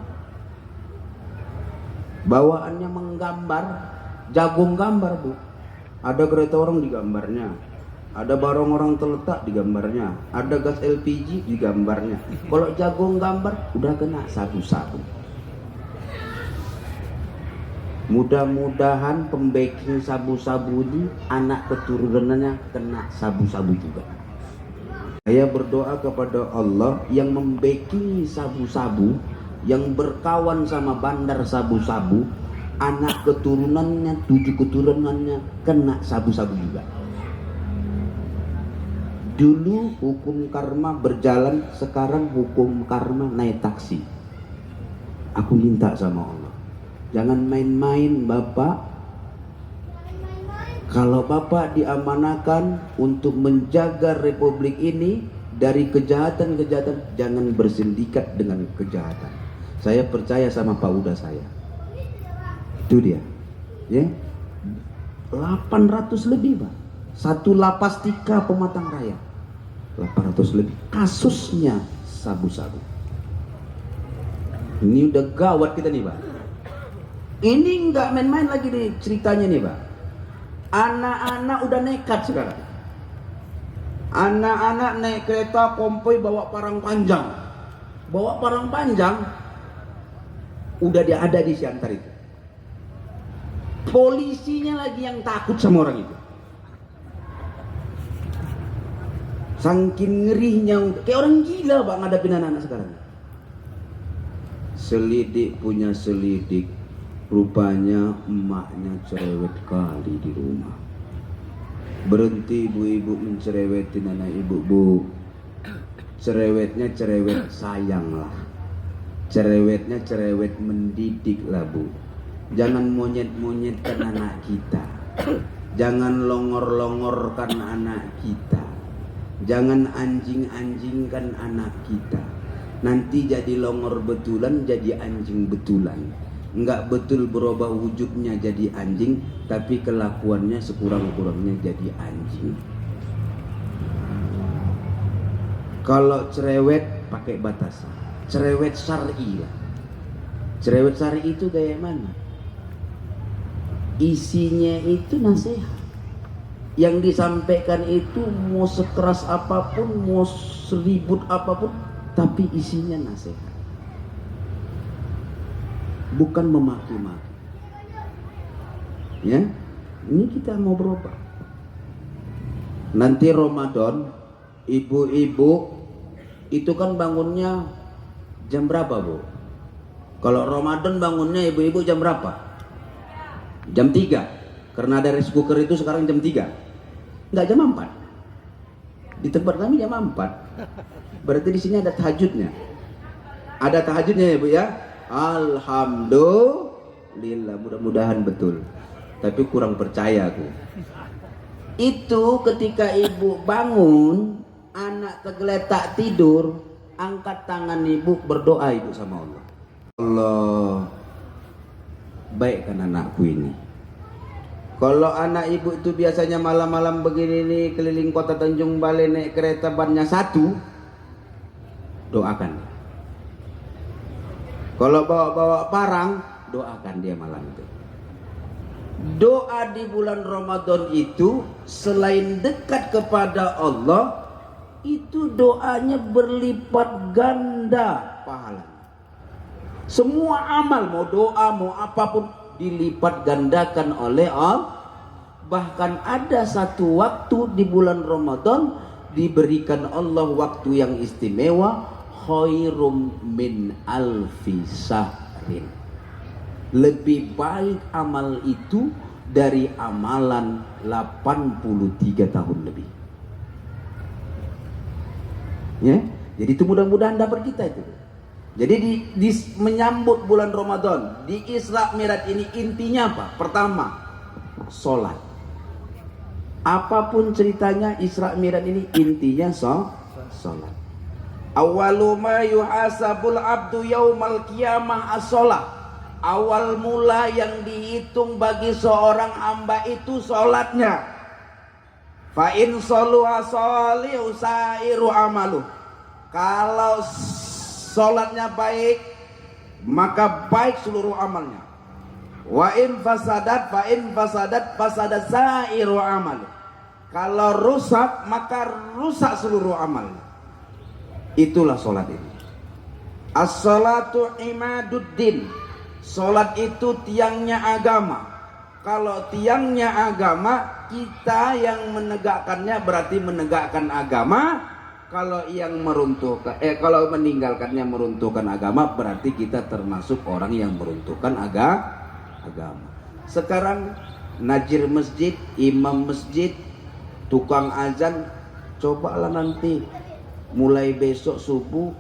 Bawaannya menggambar, jagung gambar, Bu. Ada kereta orang di gambarnya, ada barang orang terletak di gambarnya, ada gas LPG di gambarnya. Kalau jagung gambar, udah kena sabu-sabu. Mudah-mudahan pembaking sabu-sabu ini anak keturunannya kena sabu-sabu juga. Saya berdoa kepada Allah yang membacking sabu-sabu, yang berkawan sama bandar sabu-sabu, anak keturunannya, 7 keturunannya kena sabu-sabu juga. Dulu hukum karma berjalan, sekarang hukum karma naik taksi. Aku minta sama Allah, jangan main-main Bapak. Kalau Bapak diamanakan untuk menjaga republik ini dari kejahatan-kejahatan, jangan bersindikat dengan kejahatan. Saya percaya sama Pak Uda saya. Itu dia. Ya. 800 lebih, Pak. Satu lapas Tika Pematang Raya. 800 lebih. Kasusnya sabu-sabu. Ini udah gawat kita nih, Pak. Ini nggak main-main lagi nih ceritanya nih Pak. Anak-anak udah nekat sekarang. Anak-anak naik kereta konvoy bawa parang panjang. Bawa parang panjang. Udah dia ada di Siantar itu. Polisinya lagi yang takut sama orang itu. Saking ngerinya, kayak orang gila Pak ngadapin anak-anak sekarang. Selidik punya selidik. Rupanya emaknya cerewet kali di rumah. Berhenti ibu-ibu mencerewetin anak ibu, Bu. Cerewetnya cerewet sayang lah. Cerewetnya cerewet mendidik lah, Bu. Jangan monyet-monyetkan anak kita. Jangan longor-longorkan anak kita. Jangan anjing-anjingkan anak kita. Nanti jadi longor betulan, jadi anjing betulan. Enggak betul berubah wujudnya jadi anjing, tapi kelakuannya sekurang-kurangnya jadi anjing. Kalau cerewet pakai batasan, cerewet syar'i lah. Cerewet syar'i itu kayak mana? Isinya itu nasihat. Yang disampaikan itu mau sekeras apapun, mau seribut apapun, tapi isinya nasihat. Bukan memaki-maki. Ya, ini kita mau berubah. Nanti Ramadan, ibu-ibu itu kan bangunnya jam berapa, Bu? Kalau Ramadan bangunnya ibu-ibu jam berapa? Jam 3. Karena ada rice cooker itu sekarang jam 3. Enggak, jam 4. Di tempat kami jam 4. Berarti di sini ada tahajudnya. Ada tahajudnya ya, Bu ya? Alhamdulillah, mudah-mudahan betul. Tapi kurang percaya aku. Itu ketika ibu bangun, anak tergeletak tidur, angkat tangan ibu, berdoa ibu sama Allah. Allah, baikkan anakku ini. Kalau anak ibu itu biasanya malam-malam begini nih keliling kota Tanjung Balai naik kereta bannya 1, doakan. Kalau bawa-bawa parang, doakan dia malam itu. Doa di bulan Ramadan itu selain dekat kepada Allah, itu doanya berlipat ganda pahala. Semua amal, mau doa, mau apapun, dilipat gandakan oleh Allah. Bahkan ada satu waktu di bulan Ramadan diberikan Allah waktu yang istimewa, khairum min alfi syahrin. Lebih baik amal itu dari amalan 83 tahun lebih. Ya, jadi itu mudah-mudahan dapat kita itu. Jadi di menyambut bulan Ramadan di Isra Mi'raj ini intinya apa? Pertama, sholat. Apapun ceritanya Isra Mi'raj ini intinya sholat. Awwalu ma yuhasabul abdu yaumal qiyamah as-sholat. Awal mula yang dihitung bagi seorang hamba itu sholatnya. Fa in sholuha sholihu sairu amalu. Kalau sholatnya baik, maka baik seluruh amalnya. Wa in fasadat fasadat sairu amalu. Kalau rusak, maka rusak seluruh amalnya. Itulah sholat ini. As-sholatu imaduddin. Sholat itu tiangnya agama. Kalau tiangnya agama, kita yang menegakkannya berarti menegakkan agama. Kalau yang meruntuhkan, kalau meninggalkannya meruntuhkan agama, berarti kita termasuk orang yang meruntuhkan agama. Sekarang najir masjid, imam masjid, tukang azan, cobalah nanti mulai besok subuh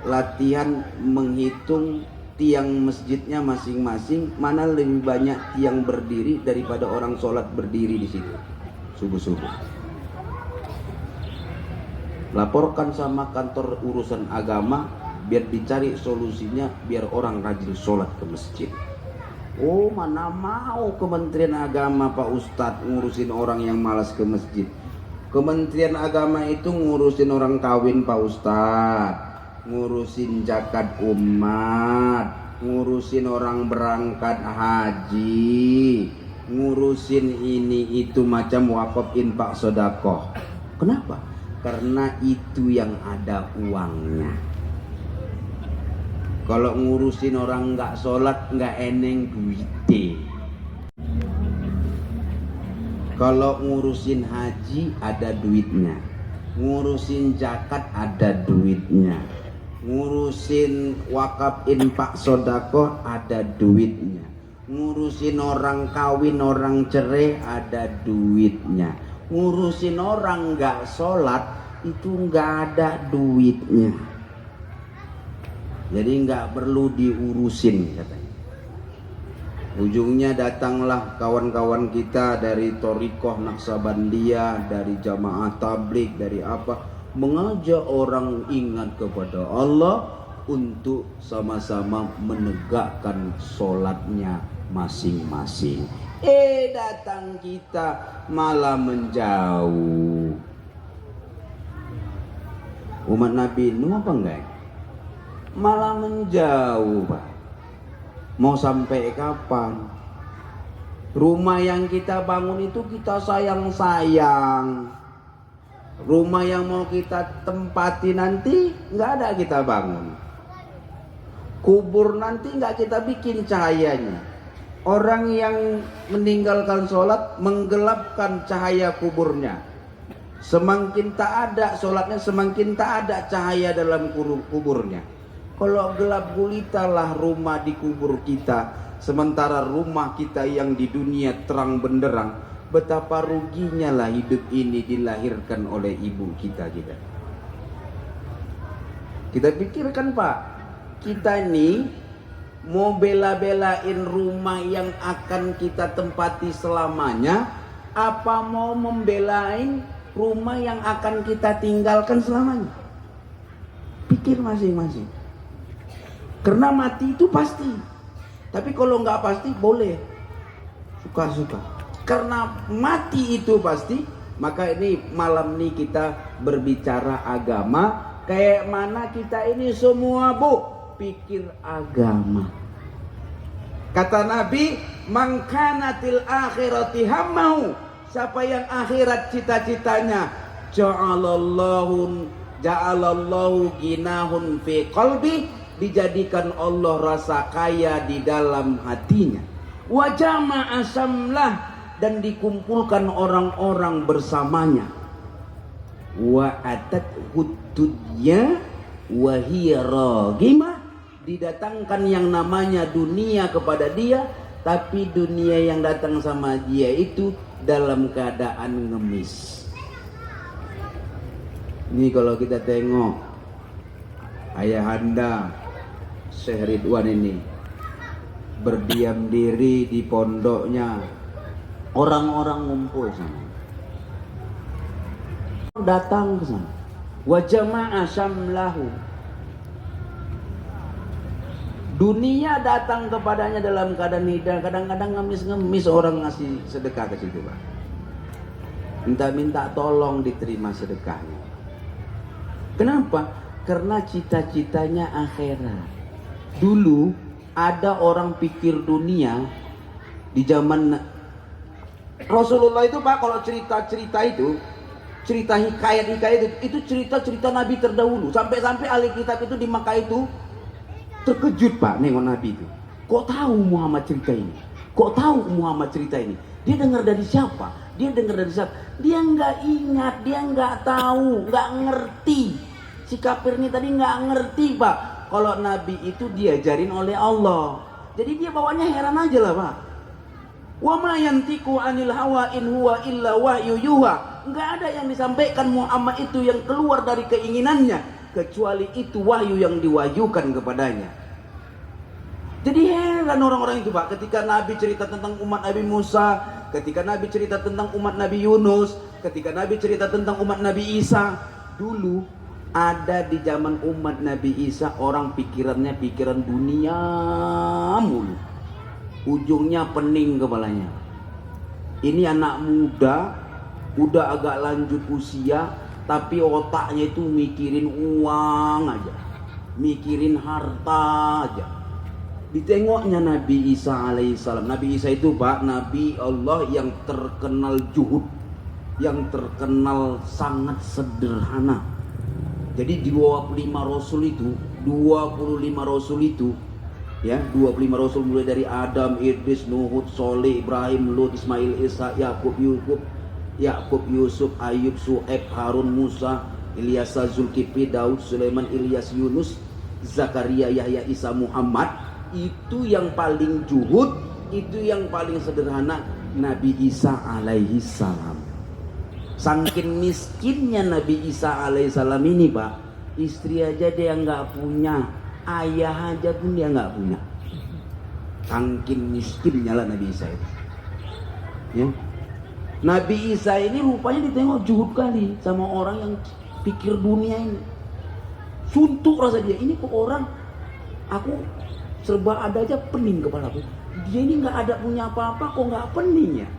latihan menghitung tiang masjidnya masing-masing, mana lebih banyak tiang berdiri daripada orang sholat berdiri di situ subuh-subuh. Laporkan sama kantor urusan agama biar dicari solusinya, biar orang rajin sholat ke masjid. Oh, mana mau Kementerian Agama Pak Ustadz ngurusin orang yang malas ke masjid. Kementerian Agama itu ngurusin orang kawin Pak Ustadz, ngurusin zakat umat, ngurusin orang berangkat haji, ngurusin ini itu macam wakaf infak sedekah. Kenapa? Karena itu yang ada uangnya. Kalau ngurusin orang nggak sholat nggak eneng duitnya. Kalau ngurusin haji ada duitnya, ngurusin zakat ada duitnya, ngurusin wakaf infak sedekah ada duitnya, ngurusin orang kawin orang cerai ada duitnya, ngurusin orang nggak sholat itu nggak ada duitnya. Jadi nggak perlu diurusin katanya. Ujungnya datanglah kawan-kawan kita dari Thariqah Naqsabandiyah, dari Jamaah Tabligh, dari apa, mengajak orang ingat kepada Allah untuk sama-sama menegakkan sholatnya masing-masing. Datang kita malah menjauh. Umat Nabi Nuh apa enggak? Malah menjauh, Pak. Mau sampai kapan? Rumah yang kita bangun itu kita sayang-sayang. Rumah yang mau kita tempati nanti nggak ada kita bangun. Kubur nanti nggak kita bikin cahayanya. Orang yang meninggalkan sholat menggelapkan cahaya kuburnya. Semakin tak ada sholatnya, semakin tak ada cahaya dalam kuburnya. Kalau gelap gulitalah rumah di kubur kita, sementara rumah kita yang di dunia terang benderang. Betapa ruginya lah hidup ini dilahirkan oleh ibu kita. Kita pikirkan, Pak, kita ini mau bela-belain rumah yang akan kita tempati selamanya, apa mau membelain rumah yang akan kita tinggalkan selamanya? Pikir masing-masing. Karena mati itu pasti. Tapi kalau nggak pasti boleh suka-suka. Karena mati itu pasti, maka ini malam ini kita berbicara agama. Kayak mana kita ini semua, Bu, pikir agama. Kata Nabi, man kanatil akhirati hammahu, siapa yang akhirat cita-citanya, ja'alallahu ginahun fi qalbi, dijadikan Allah rasa kaya di dalam hatinya. Wa jama'a samlah, dan dikumpulkan orang-orang bersamanya. Wa atat hududnya wa hiya ragimah, didatangkan yang namanya dunia kepada dia, tapi dunia yang datang sama dia itu dalam keadaan ngemis. Ini kalau kita tengok ayahanda Syekh Ridwan ini berdiam diri di pondoknya, orang-orang ngumpul sana, datang ke sana, wa jama'a syamlahu, dunia datang kepadanya dalam keadaan hidang. Kadang-kadang ngemis-ngemis orang ngasih sedekah ke situ, Pak, minta tolong diterima sedekahnya. Kenapa? Karena cita-citanya akhirat. Dulu ada orang pikir dunia di zaman Rasulullah itu, Pak, kalau cerita-cerita itu, cerita hikayat-hikayat itu cerita-cerita Nabi terdahulu. Sampai-sampai ahli kitab itu di Makkah itu terkejut, Pak, nengok Nabi itu. Kok tahu Muhammad cerita ini? Kok tahu Muhammad cerita ini? Dia dengar dari siapa? Dia nggak ingat, dia nggak tahu, nggak ngerti. Si kafir ini tadi nggak ngerti, Pak, kalau Nabi itu diajarin oleh Allah. Jadi dia bawanya heran aja lah, Pak. Wa ma yantiqu anil hawa in huwa illa wahyu yuha. Nggak ada yang disampaikan Muhammad itu yang keluar dari keinginannya, kecuali itu wahyu yang diwahyukan kepadanya. Jadi heran orang-orang itu, Pak, ketika Nabi cerita tentang umat Nabi Musa, ketika Nabi cerita tentang umat Nabi Yunus, ketika Nabi cerita tentang umat Nabi Isa. Dulu ada di zaman umat Nabi Isa orang pikirannya pikiran dunia mulu, ujungnya pening kepalanya. Ini anak muda, udah agak lanjut usia, tapi otaknya itu mikirin uang aja, mikirin harta aja. Ditengoknya Nabi Isa alaihissalam. Nabi Isa itu Pak, Nabi Allah yang terkenal juhud, yang terkenal sangat sederhana. Jadi 25 Rasul itu, 25 Rasul itu, ya 25 Rasul mulai dari Adam, Idris, Nuh, Soleh, Ibrahim, Lut, Ismail, Isa, Yakub, Yusuf, Ayub, Su'aib, Harun, Musa, Ilyas, Zulkifli, Daud, Sulaiman, Ilyas, Yunus, Zakaria, Yahya, Isa, Muhammad. Itu yang paling juhud, itu yang paling sederhana, Nabi Isa alaihi salam. Saking miskinnya Nabi Isa alaihi salam ini Pak, istri aja dia nggak punya, ayah aja pun dia nggak punya. Saking miskinnya lah Nabi Isa itu. Ya. Nabi Isa ini rupanya ditengok juhud kali sama orang yang pikir dunia ini. Suntuk rasa dia, ini kok orang, aku serba ada aja pening kepalaku. Dia ini nggak ada punya apa-apa kok nggak pening ya.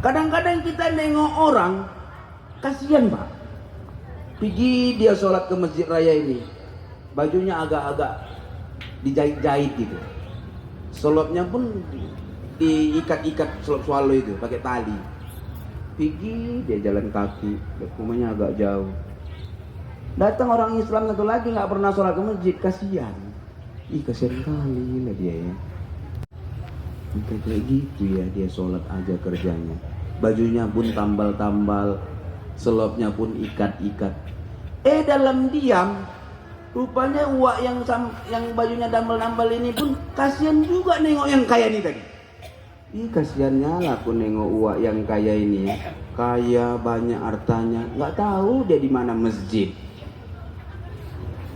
Kadang-kadang kita nengok orang, kasihan Pak. Pergi dia sholat ke masjid raya ini, bajunya agak-agak dijahit-jahit gitu. Sholatnya pun diikat-ikat swallow itu pakai tali. Pergi dia jalan kaki, rumahnya agak jauh. Datang orang Islam satu lagi nggak pernah sholat ke masjid, kasihan. Kasihan kali lah dia ya. Kayak gitu ya, dia sholat aja kerjanya. Bajunya pun tambal-tambal, selopnya pun ikat-ikat. Dalam diam, rupanya uak yang bajunya tambal-tambal ini pun kasihan juga nengok yang kaya ini tadi. Kasihannya lah aku nengok uak yang kaya ini, kaya banyak hartanya, nggak tahu dia di mana masjid.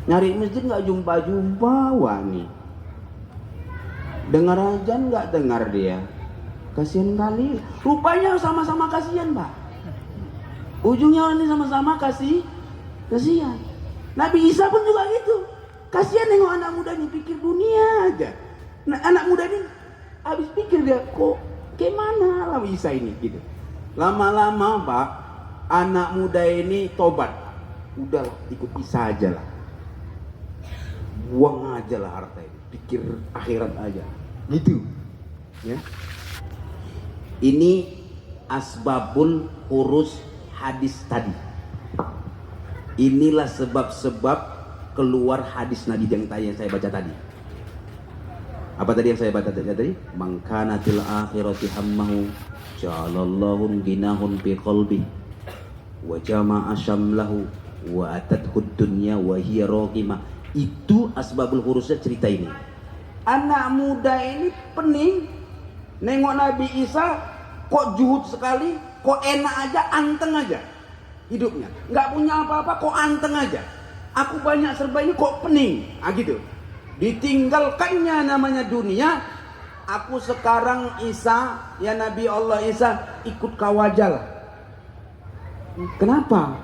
Nyari masjid nggak jumpa-jumpa, wah nih. Dengar ajan nggak dengar dia. Kasihan kali. Rupanya sama-sama kasihan Pak. Ujungnya orang ini sama-sama kasihan. Nabi Isa pun juga gitu. Kasihan nengok anak muda ini pikir dunia aja. Nah, anak muda ini habis pikir dia kok kayak mana Nabi Isa ini gitu. Lama-lama Pak, anak muda ini tobat. Udah ikut Isa aja lah. Buang aja lah harta ini, pikir akhirat aja gitu ya. Ini asbabul urus hadis tadi. Inilah sebab-sebab keluar hadis Nabi yang saya baca tadi. Apa tadi yang saya baca tadi? Mangkanatil akhirati hammahu ja'alallahu ginahun fi qalbi wa jama'a syamlahu wa atathu dunya wa hiya raqimah. Itu asbabul hurusnya cerita ini. Anak muda ini pening nengok Nabi Isa, kok juhud sekali, kok enak aja, anteng aja hidupnya, nggak punya apa-apa kok anteng aja. Aku banyak serba ini kok pening, gitu. Ditinggalkannya namanya dunia. Aku sekarang Isa, ya Nabi Allah Isa, ikut kau aja lah. Kenapa?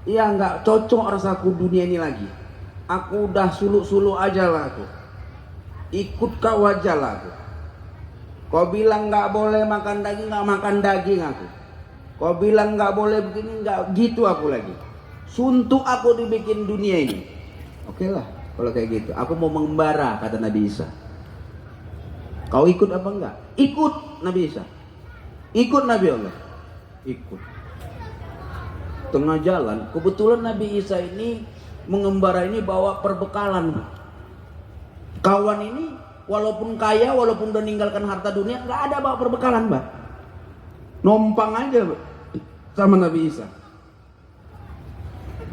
Ya nggak cocok rasaku dunia ini lagi. Aku udah suluk-suluk aja lah aku. Ikut kau aja lah aku. Kau bilang nggak boleh makan daging, nggak makan daging aku. Kau bilang nggak boleh begini, nggak gitu aku lagi. Suntuk aku dibikin dunia ini. Oke lah, kalau kayak gitu. Aku mau mengembara, kata Nabi Isa. Kau ikut apa enggak? Ikut Nabi Isa. Ikut Nabi Allah. Ikut. Tengah jalan, kebetulan Nabi Isa ini mengembara ini bawa perbekalan. Kawan ini walaupun kaya, walaupun udah meninggalkan harta dunia, nggak ada bawa perbekalan Mbak. Nompang aja sama Nabi Isa.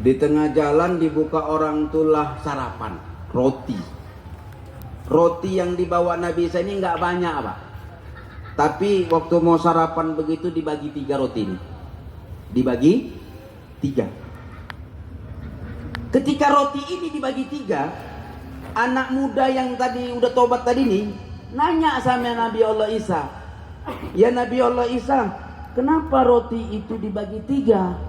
Di tengah jalan dibuka orang tulah sarapan, roti. Roti yang dibawa Nabi Isa ini nggak banyak Pak. Tapi waktu mau sarapan begitu dibagi 3 roti ini. Dibagi 3. Ketika roti ini dibagi 3, anak muda yang tadi udah tobat tadi nih nanya sama Nabi Allah Isa, ya Nabi Allah Isa, kenapa roti itu dibagi 3?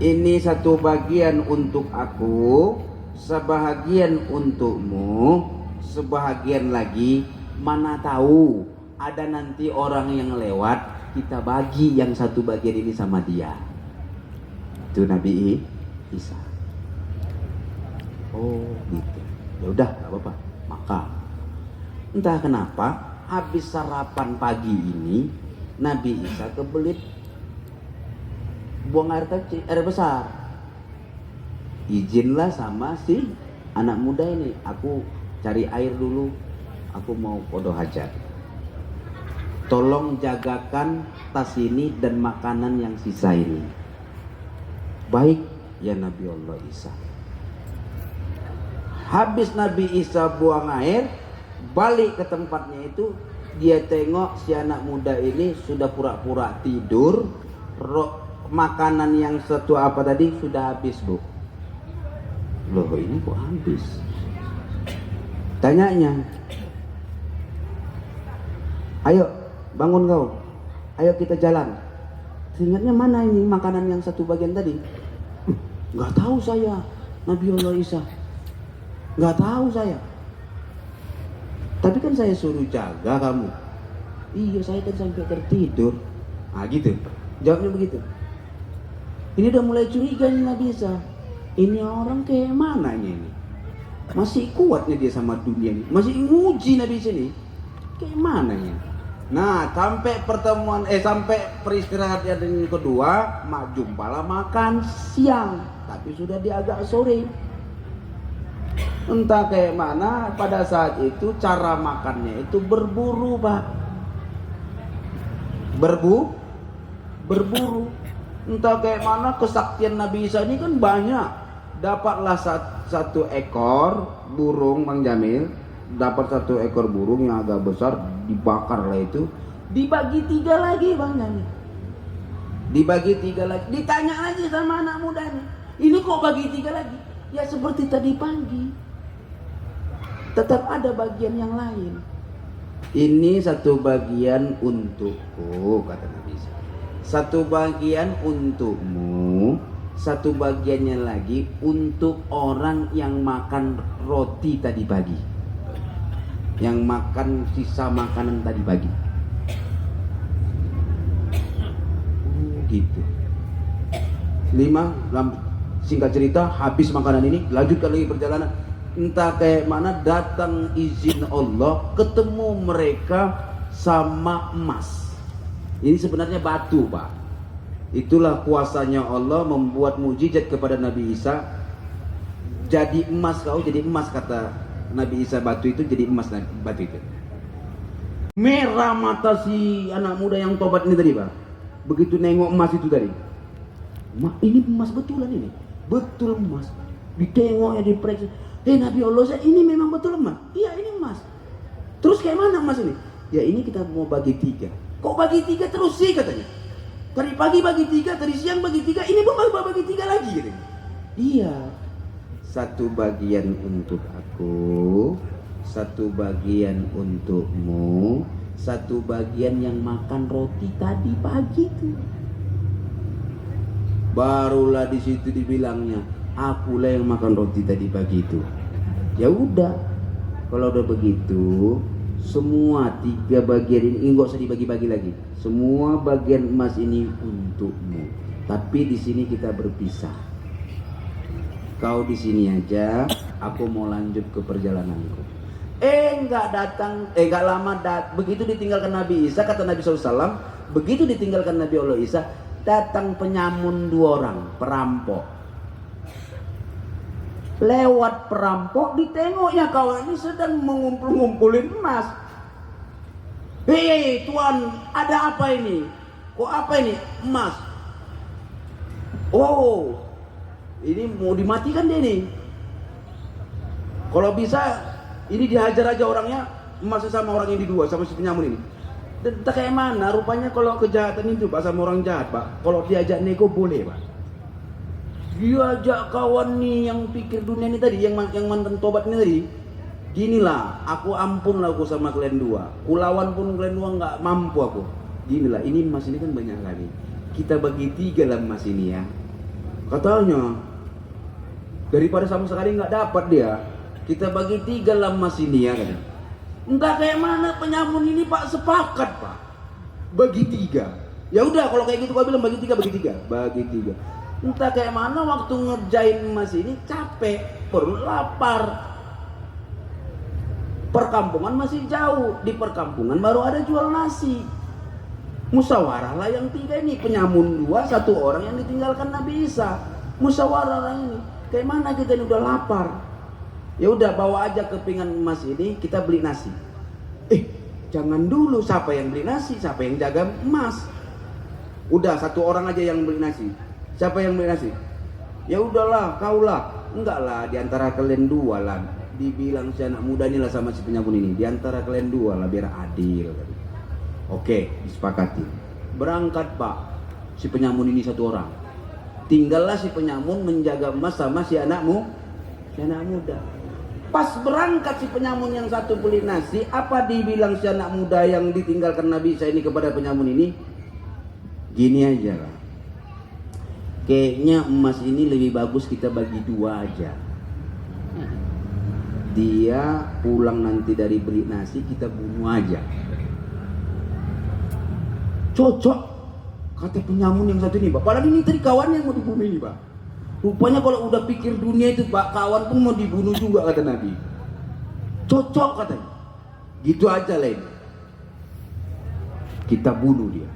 Ini satu bagian untuk aku, sebahagian untukmu, sebahagian lagi mana tahu ada nanti orang yang lewat, kita bagi yang satu bagian ini sama dia. Itu Nabi Isa. Oh gitu. Ya udah, nggak apa-apa. Makan. Entah kenapa habis sarapan pagi ini Nabi Isa kebelit buang air kecil, air besar. Izinlah sama si anak muda ini, aku cari air dulu, aku mau qada hajat. Tolong jagakan tas ini dan makanan yang sisa ini. Baik ya Nabi Allah Isa. Habis Nabi Isa buang air, balik ke tempatnya itu, dia tengok si anak muda ini sudah pura-pura tidur. Makanan yang satu apa tadi sudah habis, Bu. Loh, ini kok habis? Tanyanya, ayo bangun kau, ayo kita jalan. Ingatnya mana ini makanan yang satu bagian tadi? Nggak tahu saya, Nabi Allah Isa. Nggak tahu saya. Tapi kan saya suruh jaga kamu. Iya, saya kan sampai tertidur. Ah gitu. Jawabnya begitu. Ini udah mulai curiga nih Nabi Isa. Ini orang kayak mana ini? Masih kuatnya dia sama dunia ini. Masih nguji Nabi Isa nih. Kayak mana ya? Nah, sampai pertemuan sampai peristirahatan yang kedua, jumpalah makan siang, tapi sudah di agak sore. Entah kayak mana pada saat itu cara makannya itu berburu, Pak. Berburu. Entah kayak mana kesaktian Nabi Isa ini kan banyak. Dapatlah satu ekor burung, Bang Jamil. Dapat satu ekor burung yang agak besar, dibakar lah itu, dibagi 3 lagi, Bang Jamil. Dibagi 3 lagi. Ditanya aja sama anak muda ini kok bagi 3 lagi? Ya seperti tadi pagi. Tetap ada bagian yang lain. Ini satu bagian untukku, kata Nabi Isa. Satu bagian untukmu, satu bagiannya lagi untuk orang yang makan roti tadi pagi, yang makan sisa makanan tadi pagi. Gitu. 5, singkat cerita, habis makanan ini, lanjutkan lagi perjalanan. Entah kayak mana datang izin Allah, ketemu mereka sama emas. Ini sebenarnya batu, Pak. Itulah kuasanya Allah membuat mujizat kepada Nabi Isa. Jadi emas kau, jadi emas, kata Nabi Isa. Batu itu jadi emas, batu itu. Merah mata si anak muda yang tobat ini tadi, Pak. Begitu nengok emas itu tadi. Ini emas betulan ini. Betul emas. Ditengoknya, diperiksa. Nabi Allah, ini memang betul emas? Iya, ini emas. Terus kayak mana emas ini? Ya ini kita mau bagi 3. Kok bagi 3 terus sih, katanya? Tadi pagi bagi 3, tadi siang bagi 3, ini mau bagi 3 lagi, katanya. Iya. Satu bagian untuk aku, satu bagian untukmu, satu bagian yang makan roti tadi pagi tuh. Barulah di situ dibilangnya, akulah yang makan roti tadi pagi itu. Ya udah, kalau udah begitu, semua 3 bagian ini nggak usah dibagi-bagi lagi. Semua bagian emas ini untukmu. Tapi di sini kita berpisah. Kau di sini aja, aku mau lanjut ke perjalananku. Nggak lama begitu ditinggalkan Nabi Isa, kata Nabi SAW, begitu ditinggalkan Nabi Allah Isa, datang penyamun 2 orang, perampok. Lewat perampok, ditengoknya kawan ini sedang mengumpulin emas. Hei tuan, ada apa ini? Kok apa ini? Emas. Oh, ini mau dimatikan dia nih. Kalau bisa, ini dihajar aja orangnya, emasnya sama orang yang di 2, sama si penyamun ini. Dan entah kayak mana, rupanya kalau kejahatan itu, Pak, sama orang jahat, Pak, kalau diajak nego boleh, Pak. Dia ajak kawan nih yang pikir dunia ini tadi, yang mantan tobat ini tadi. Ginilah, aku ampun lah aku sama kalian 2. Kulawan pun kalian 2 nggak mampu aku. Ginilah, ini emas ini kan banyak kali. Kita bagi 3 lah emas ini ya. Katanya, daripada sama sekali nggak dapat dia, kita bagi 3 lah emas ini ya. Katanya. Entah kayak mana penyamun ini, Pak, sepakat, Pak. Bagi 3. Ya udah, kalau kayak gitu gua bilang bagi 3. Entah kayak mana waktu ngerjain emas ini capek. perut lapar. Perkampungan masih jauh, di perkampungan baru ada jual nasi. Musyawarah lah yang tiga ini, penyamun dua, satu orang yang ditinggalkan Nabi Isa. Musyawarah lah ini. Kayak mana kita ini udah lapar? Ya udah bawa aja ke pinggan emas ini, kita beli nasi. Jangan dulu, siapa yang beli nasi, siapa yang jaga emas? Udah satu orang aja yang beli nasi. Siapa yang beli nasi? Ya udahlah, kaulah. Enggak lah, diantara kalian dua lah. Dibilang si anak muda inilah sama si penyamun ini, diantara kalian dua lah biar adil. Oke, disepakati. Berangkat Pak, si penyamun ini satu orang. Tinggallah si penyamun menjaga emas sama si anak muda. Pas berangkat si penyamun yang satu beli nasi, apa dibilang si anak muda yang ditinggalkan Nabi Isa ini kepada penyamun ini? Gini aja lah. Kayaknya emas ini lebih bagus kita bagi dua aja. Dia pulang nanti dari beli nasi, kita bunuh aja. Cocok, kata penyamun yang satu ini Pak. Padahal ini tadi kawan yang mau dibunuh ini Pak. Rupanya kalau udah pikir dunia itu Pak, kawan pun mau dibunuh juga kata Nabi. Cocok katanya. Gitu aja lain. Kita bunuh dia.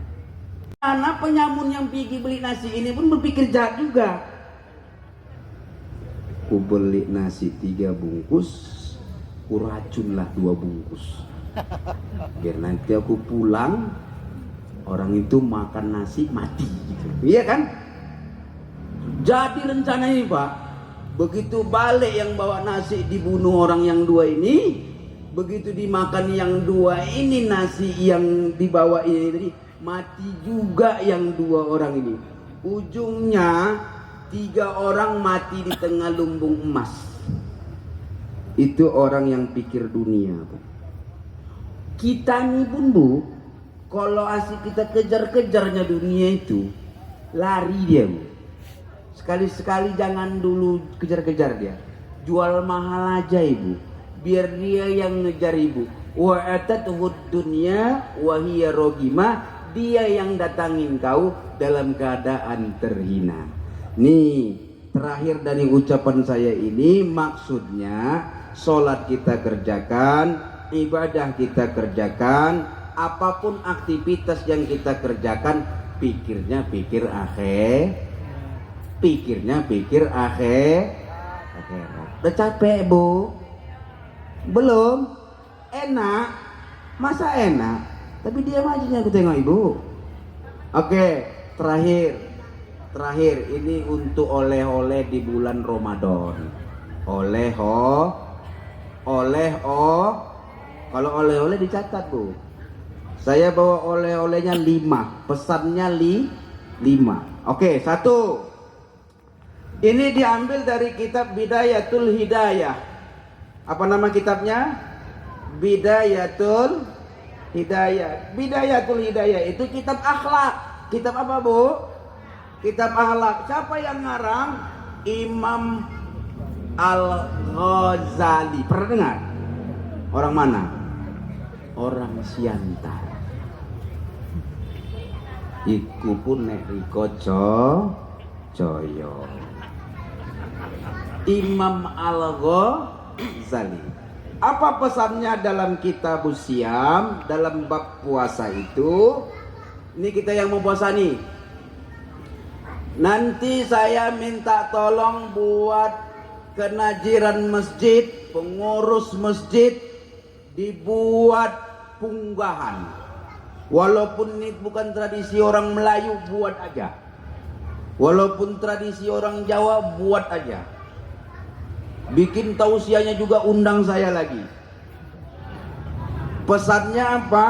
Anak penyamun yang pergi beli nasi ini pun berpikir jahat juga. Ku beli nasi 3 bungkus, ku racunlah 2 bungkus. Biar nanti aku pulang, orang itu makan nasi mati gitu. Iya kan? Jadi rencana ini Pak, begitu balik yang bawa nasi dibunuh orang yang 2 ini, begitu dimakan yang 2 ini nasi yang dibawa ini tadi, mati juga yang 2 orang ini. Ujungnya 3 orang mati di tengah lumbung emas. Itu orang yang pikir dunia. Kita nih pun Bu, kalau asik kita kejar-kejarnya dunia itu, lari dia Bu. Sekali-sekali jangan dulu kejar-kejar dia. Jual mahal aja Ibu, biar dia yang ngejar Ibu. Wa atatuhud dunya wa hiya rogima, dia yang datangin kau dalam keadaan terhina. Nih, terakhir dari ucapan saya ini maksudnya sholat kita kerjakan, ibadah kita kerjakan, apapun aktivitas yang kita kerjakan, pikirnya pikir akhirat. Udah capek Bu? Belum? Enak? Masa enak? Tapi diam aja aku tengok Ibu. Oke, terakhir ini untuk oleh-oleh di bulan Ramadan. Kalau oleh-oleh dicatat Bu. Saya bawa oleh-olehnya 5, pesannya 5. Oke, 1. Ini diambil dari kitab Bidayatul Hidayah. Apa nama kitabnya? Bidayatul Hidayah. Bidayatul Hidayah itu kitab akhlak. Kitab apa Bu? Kitab akhlak. Siapa yang ngarang? Imam Al-Ghazali. Pernah dengar? Orang mana? Orang Siantar. Iku pun nek riko Joyo. Imam Al-Ghazali. Apa pesannya dalam kitab Siam, dalam bab puasa itu? Ini kita yang mau puasa nih. Nanti saya minta tolong buat kenajiran masjid, pengurus masjid, dibuat punggahan. Walaupun ini bukan tradisi orang Melayu, buat aja. Walaupun tradisi orang Jawa, buat aja. Bikin tausiahnya juga, undang saya lagi. Pesannya apa?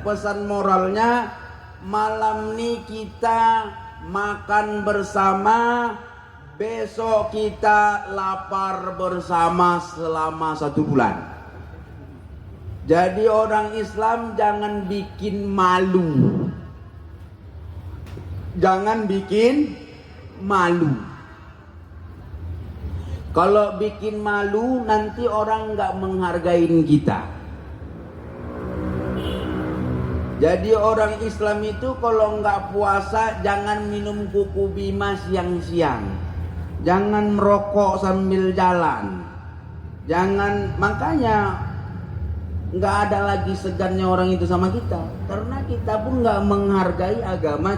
Pesan moralnya, malam ini kita makan bersama, besok kita lapar bersama selama 1 bulan. Jadi orang Islam jangan bikin malu. Jangan bikin malu. Kalau bikin malu nanti orang nggak menghargain kita. Jadi orang Islam itu kalau nggak puasa jangan minum kuku bima siang-siang. Jangan merokok sambil jalan. Jangan, makanya nggak ada lagi segannya orang itu sama kita, karena kita pun nggak menghargai agama